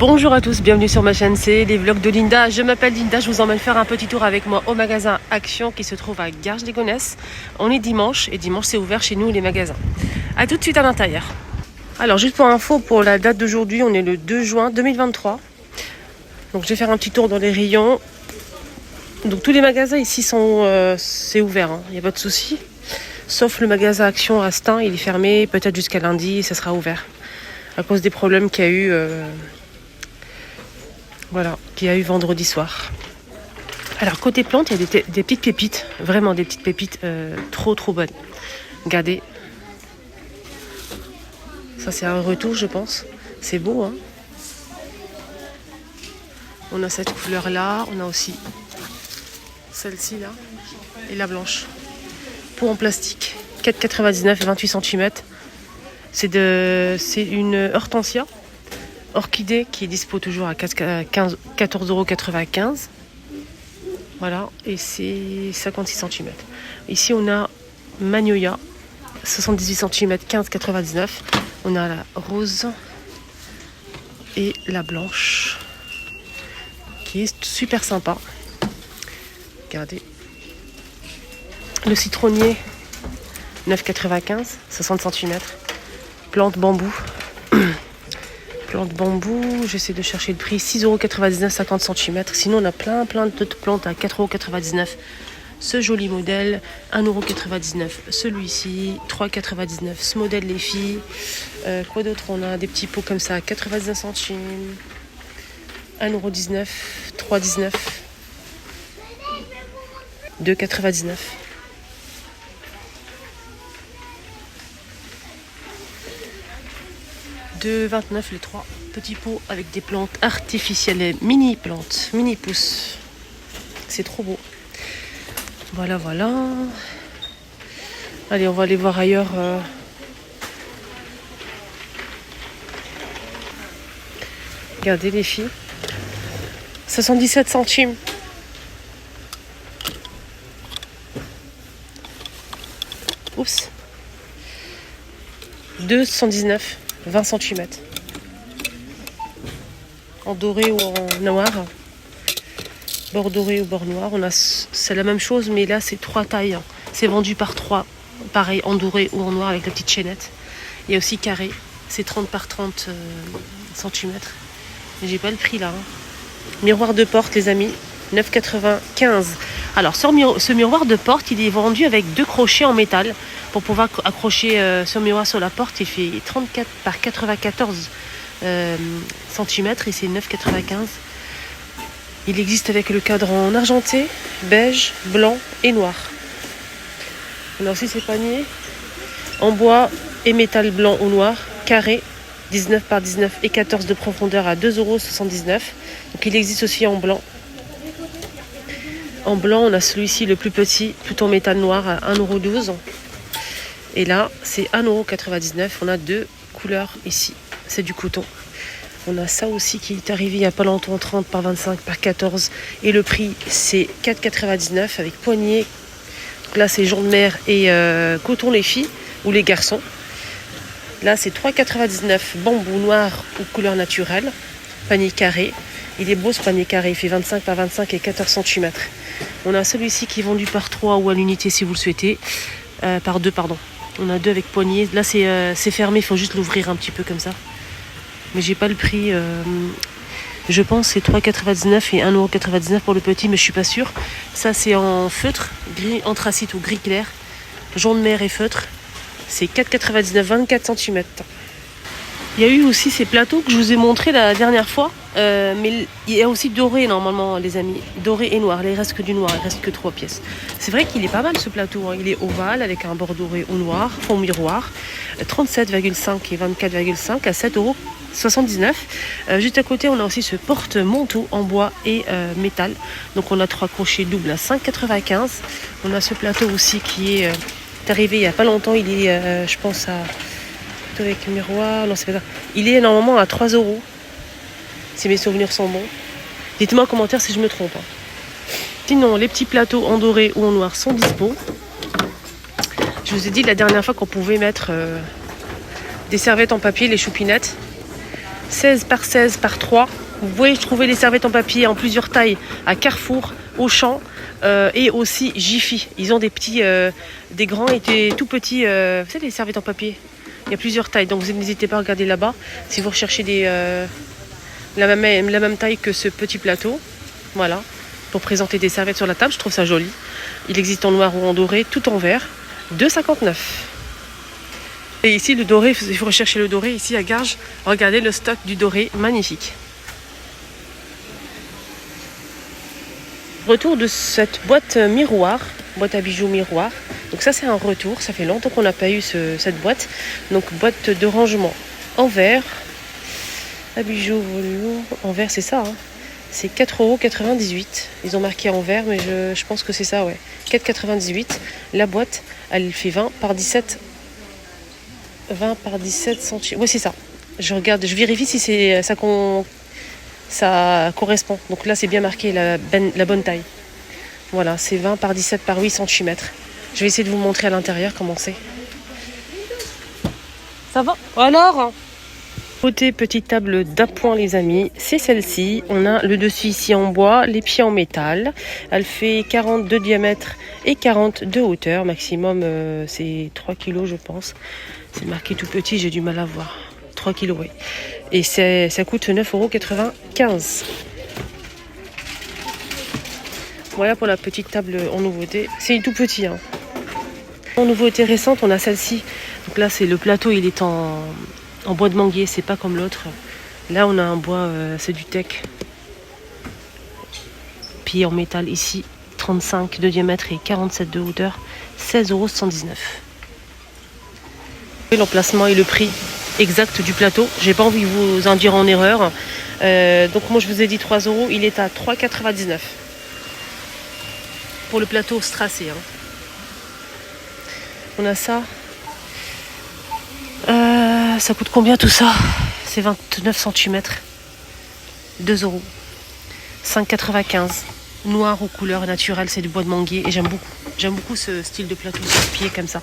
Bonjour à tous, bienvenue sur ma chaîne, c'est les vlogs de Linda. Je m'appelle Linda, je vous emmène faire un petit tour avec moi au magasin Action qui se trouve à Garges-les-Gonesse. On est dimanche et dimanche c'est ouvert chez nous les magasins. A tout de suite à l'intérieur. Alors juste pour info, pour la date d'aujourd'hui, on est le 2 juin 2023. Donc je vais faire un petit tour dans les rayons. Donc tous les magasins ici sont c'est ouvert, il n'y a pas de souci. Sauf le magasin Action à Stein, il est fermé peut-être jusqu'à lundi et ça sera ouvert. À cause des problèmes qu'il y a eu... qu'il y a eu vendredi soir. Alors côté plantes, il y a des petites pépites, vraiment des petites pépites trop bonnes. Regardez. Ça c'est un retour je pense. C'est beau hein. On a cette couleur là, on a aussi celle-ci là et la blanche. Pot en plastique, 4,99 28 cm. C'est une hortensia. Orchidée qui est dispo toujours à 14,95 €. Voilà, et c'est 56 cm. Ici, on a Magnolia, 78 cm, 15,99 €. On a la rose et la blanche qui est super sympa. Regardez. Le citronnier, 9,95 €, 60 cm. Plante bambou. Plante bambou, j'essaie de chercher le prix, 6,99 €, 50 cm. Sinon, on a plein d'autres plantes à 4,99 €. Ce joli modèle, 1,99 €. Celui-ci, 3,99 €. Ce modèle, les filles. Quoi d'autre? On a des petits pots comme ça, 99 centimes. 1,19 €, 3,19 €. 2,99 €. De 29 les 3 petits pots avec des plantes artificielles, mini plantes, mini pousses. C'est trop beau. Voilà. Allez, on va aller voir ailleurs. Regardez les filles. 77 centimes. Oups. 2,19 €. 20 cm. En doré ou en noir. Bord doré ou bord noir. C'est la même chose, mais là, c'est 3 tailles. C'est vendu par 3. Pareil, en doré ou en noir avec la petite chaînette. Il y a aussi carré. C'est 30 par 30 cm. Mais j'ai pas le prix là. Miroir de porte, les amis. 9,95 €. Alors, ce miroir de porte, il est vendu avec 2 crochets en métal. Pour pouvoir accrocher ce miroir sur la porte, il fait 34 par 94 cm et c'est 9,95 €. Il existe avec le cadre en argenté, beige, blanc et noir. On a aussi ces paniers en bois et métal blanc ou noir, carré, 19 par 19 et 14 de profondeur à 2,79 €. Donc il existe aussi en blanc. En blanc, on a celui-ci le plus petit, tout en métal noir à 1,12 €. Et là, c'est 1,99 €. On a 2 couleurs ici. C'est du coton. On a ça aussi qui est arrivé il n'y a pas longtemps, 30 par 25 par 14. Et le prix, c'est 4,99 € avec poignée. Donc là, c'est jaune mer et coton les filles ou les garçons. Là, c'est 3,99 € bambou noir ou couleur naturelle. Panier carré. Il est beau ce panier carré. Il fait 25 par 25 et 14 cm. On a celui-ci qui est vendu par 3 ou à l'unité si vous le souhaitez. Par 2, pardon. On a 2 avec poignée. Là, c'est fermé. Il faut juste l'ouvrir un petit peu comme ça. Mais j'ai pas le prix. Je pense que c'est 3,99 € et 1,99 € pour le petit, mais je suis pas sûre. Ça, c'est en feutre, gris anthracite ou gris clair. Jaune mer et feutre. C'est 4,99 €, 24 cm. Il y a eu aussi ces plateaux que je vous ai montrés la dernière fois. Mais il y a aussi doré normalement les amis. Doré et noir. Là, il reste que du noir. Il reste que 3 pièces. C'est vrai qu'il est pas mal ce plateau. Il est ovale avec un bord doré ou noir. Fond miroir. 37,5 et 24,5 à 7,79 €. Juste à côté, on a aussi ce porte-manteau en bois et métal. Donc on a 3 crochets doubles à 5,95 €. On a ce plateau aussi qui est arrivé il n'y a pas longtemps. Il est, je pense, à... avec miroir. Non, c'est pas ça. Il est normalement à 3 €. Si mes souvenirs sont bons. Dites-moi en commentaire si je me trompe. Sinon, les petits plateaux en doré ou en noir sont dispo. Je vous ai dit la dernière fois qu'on pouvait mettre des serviettes en papier, les choupinettes. 16 par 16 par 3. Vous pouvez trouver les serviettes en papier en plusieurs tailles à Carrefour, Auchan et aussi Jiffy. Ils ont des petits, des grands et des tout petits, vous savez, les serviettes en papier. Il y a plusieurs tailles, donc vous n'hésitez pas à regarder là-bas si vous recherchez la même taille que ce petit plateau. Voilà, pour présenter des serviettes sur la table, je trouve ça joli. Il existe en noir ou en doré, tout en vert, 2,59 €. Et ici, le doré, il faut rechercher le doré. Ici, à Garges, regardez le stock du doré, magnifique. Retour de cette boîte miroir, boîte à bijoux miroir. Donc ça, c'est un retour. Ça fait longtemps qu'on n'a pas eu cette boîte. Donc, boîte de rangement en verre. À bijoux velours. En verre, c'est ça, hein. C'est 4,98 €. Ils ont marqué en vert, mais je pense que c'est ça, ouais. 4,98 €. La boîte, elle fait 20 par 17 cm. Oui, c'est ça. Je regarde, je vérifie si c'est ça correspond. Donc là, c'est bien marqué la bonne taille. Voilà, c'est 20 par 17 par 8 cm. Je vais essayer de vous montrer à l'intérieur comment c'est. Ça va? Alors, côté petite table d'appoint, les amis, c'est celle-ci. On a le dessus ici en bois, les pieds en métal. Elle fait 40 de diamètre et 40 de hauteur. Maximum, c'est 3 kg, je pense. C'est marqué tout petit, j'ai du mal à voir. 3 kg, oui. Et ça coûte 9,95 €. Voilà pour la petite table en nouveauté. C'est tout petit, hein. En nouveauté récente, on a celle-ci. Donc là, c'est le plateau, il est en bois de manguier, c'est pas comme l'autre. Là, on a un bois, c'est du teck. Pied en métal ici, 35 de diamètre et 47 de hauteur, 16,79 €. L'emplacement et le prix exact du plateau. J'ai pas envie de vous induire en erreur. Donc moi, je vous ai dit 3 €. Il est à 3,99 € pour le plateau strassé, hein. On a ça. Ça coûte combien tout ça? C'est 29 cm. 2 €. 5,95 €. Noir aux couleurs naturelles, c'est du bois de manguier et j'aime beaucoup. J'aime beaucoup ce style de plateau sur pied comme ça.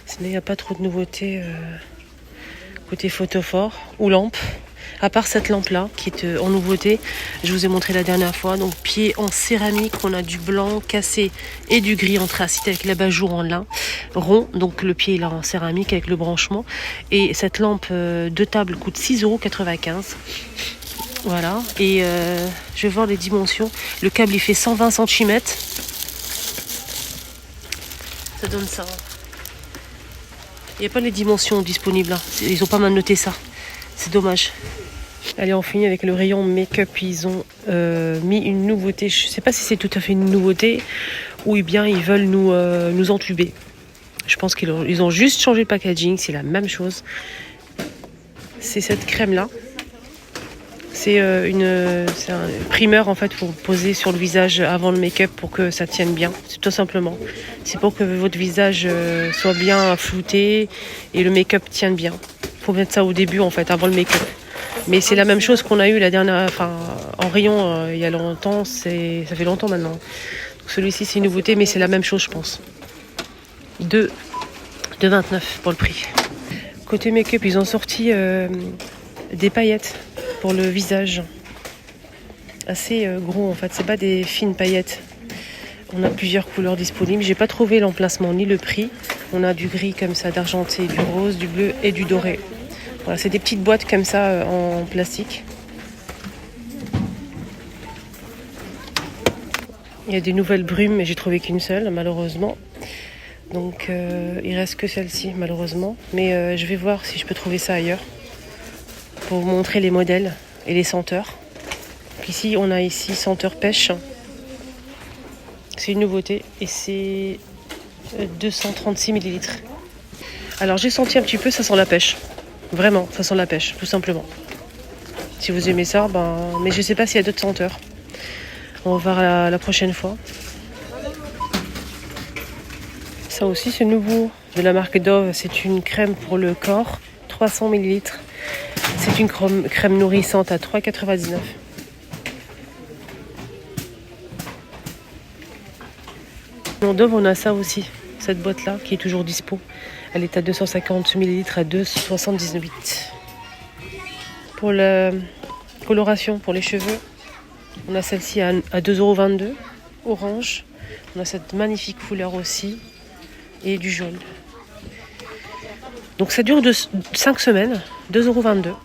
Sinon, il n'y a pas trop de nouveautés côté photophore ou lampe. À part cette lampe-là, qui est en nouveauté, je vous ai montré la dernière fois. Donc, pied en céramique, on a du blanc cassé et du gris anthracite avec l'abat-jour en lin rond. Donc, le pied est là en céramique avec le branchement. Et cette lampe de table coûte 6,95 €. Voilà. Et je vais voir les dimensions. Le câble, il fait 120 cm. Ça donne ça. Il n'y a pas les dimensions disponibles, hein. Ils ont pas mal noté ça. C'est dommage. Allez, on finit avec le rayon make-up. Ils ont mis une nouveauté. Je ne sais pas si c'est tout à fait une nouveauté ou bien ils veulent nous entuber. Je pense qu'ils ont juste changé le packaging. C'est la même chose. C'est cette crème-là. C'est un primeur en fait pour poser sur le visage avant le make-up pour que ça tienne bien. C'est tout simplement. C'est pour que votre visage soit bien flouté et le make-up tienne bien. Il faut mettre ça au début en fait, avant le make-up. Mais c'est la même chose qu'on a eu la dernière, en rayon il y a longtemps. Ça fait longtemps maintenant. Donc celui-ci c'est une nouveauté, mais c'est la même chose je pense. 2,29 pour le prix. Côté make-up, ils ont sorti des paillettes pour le visage. Assez gros en fait, c'est pas des fines paillettes. On a plusieurs couleurs disponibles. J'ai pas trouvé l'emplacement ni le prix. On a du gris comme ça, d'argenté, du rose, du bleu et du doré. Voilà, c'est des petites boîtes comme ça en plastique. Il y a des nouvelles brumes, mais j'ai trouvé qu'une seule, malheureusement. Donc il reste que celle-ci, malheureusement. Mais je vais voir si je peux trouver ça ailleurs pour vous montrer les modèles et les senteurs. Donc ici, on a ici senteur pêche. C'est une nouveauté et c'est 236 ml. Alors j'ai senti un petit peu, ça sent la pêche. Vraiment, ça sent la pêche, tout simplement. Si vous aimez ça, mais je sais pas s'il y a d'autres senteurs. On va voir la prochaine fois. Ça aussi c'est nouveau. De la marque Dove, c'est une crème pour le corps, 300 ml. C'est une crème nourrissante à 3,99 €. Dans Dove, on a ça aussi, cette boîte-là qui est toujours dispo. Elle est à 250 ml à 2,78. Pour la coloration pour les cheveux, on a celle-ci à 2,22 €, orange. On a cette magnifique couleur aussi et du jaune. Donc ça dure 5 semaines, 2,22 €.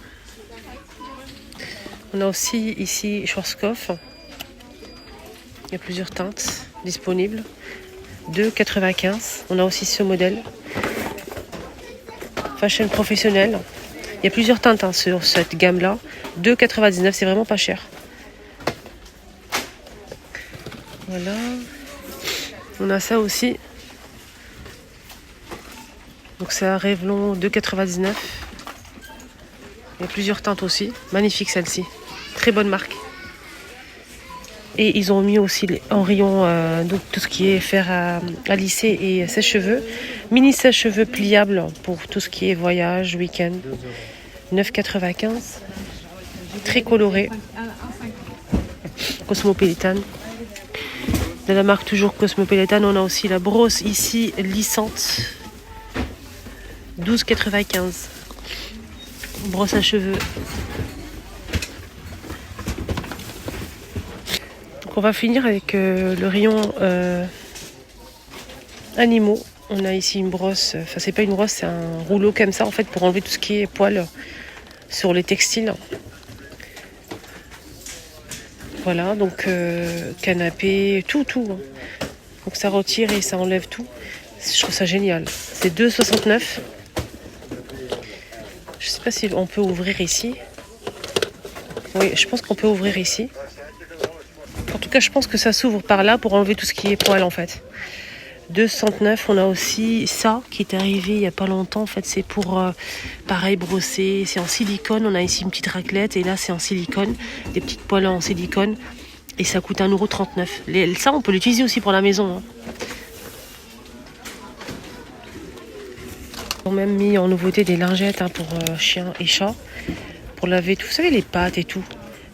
On a aussi ici Schwarzkopf. Il y a plusieurs teintes disponibles. 2,95 €. On a aussi ce modèle. Fashion professionnelle. Il y a plusieurs teintes sur cette gamme-là. 2,99 €, c'est vraiment pas cher. Voilà. On a ça aussi. Donc c'est un Revlon 2,99 €. Il y a plusieurs teintes aussi. Magnifique celle-ci. Très bonne marque. Et ils ont mis aussi en rayon donc tout ce qui est fer à lisser et sèche-cheveux. Mini sèche-cheveux pliable pour tout ce qui est voyage, week-end. 9,95 €. Très coloré. Cosmopolitan. De la marque toujours Cosmopolitan, on a aussi la brosse ici lissante. 12,95 €. Brosse à cheveux. Donc on va finir avec le rayon animaux. On a ici une brosse, enfin c'est pas une brosse, c'est un rouleau comme ça en fait pour enlever tout ce qui est poils sur les textiles. Voilà, donc canapé, tout. Donc ça retire et ça enlève tout. Je trouve ça génial. C'est 2,69 €. Je sais pas si on peut ouvrir ici. Oui, je pense qu'on peut ouvrir ici. En tout cas, je pense que ça s'ouvre par là pour enlever tout ce qui est poils en fait. 2,69 €. On a aussi ça qui est arrivé il n'y a pas longtemps. En fait, c'est pour pareil brosser. C'est en silicone. On a ici une petite raclette et là c'est en silicone. Des petites poêles en silicone. Et ça coûte 1,39 €. Ça, on peut l'utiliser aussi pour la maison. Ils ont même mis en nouveauté des lingettes pour chiens et chats. Pour laver tout. Vous savez, les pattes et tout.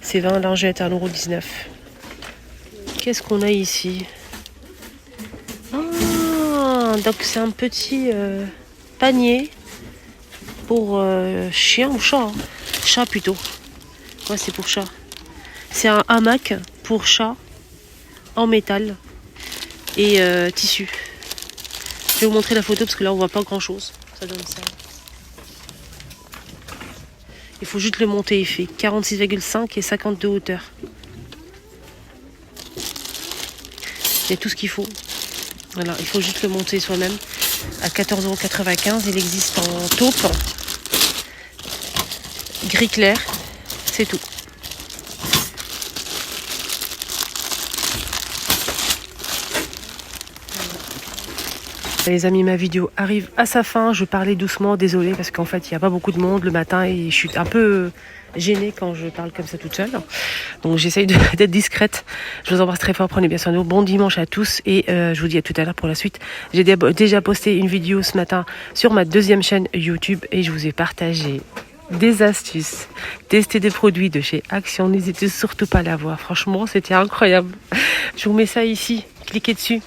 C'est 20 lingettes à 1,19 €. Qu'est-ce qu'on a ici? Donc c'est un petit panier pour chien ou chat. Chat plutôt. Ouais, c'est pour chat. C'est un hamac pour chat en métal et tissu. Je vais vous montrer la photo parce que là on voit pas grand chose. Ça donne ça. Il faut juste le monter. Il fait 46,5 et 50 de hauteur. Il y a tout ce qu'il faut. Voilà, il faut juste le monter soi-même. À 14,95 €. Il existe en taupe, gris clair. C'est tout. Les amis, ma vidéo arrive à sa fin. Je parlais doucement, désolée, parce qu'en fait, il n'y a pas beaucoup de monde le matin et je suis un peu gênée quand je parle comme ça toute seule. Donc, j'essaye d'être discrète. Je vous embrasse très fort. Prenez bien soin de vous. Bon dimanche à tous et je vous dis à tout à l'heure pour la suite. J'ai déjà posté une vidéo ce matin sur ma deuxième chaîne YouTube et je vous ai partagé des astuces, tester des produits de chez Action. N'hésitez surtout pas à la voir. Franchement, c'était incroyable. Je vous mets ça ici. Cliquez dessus.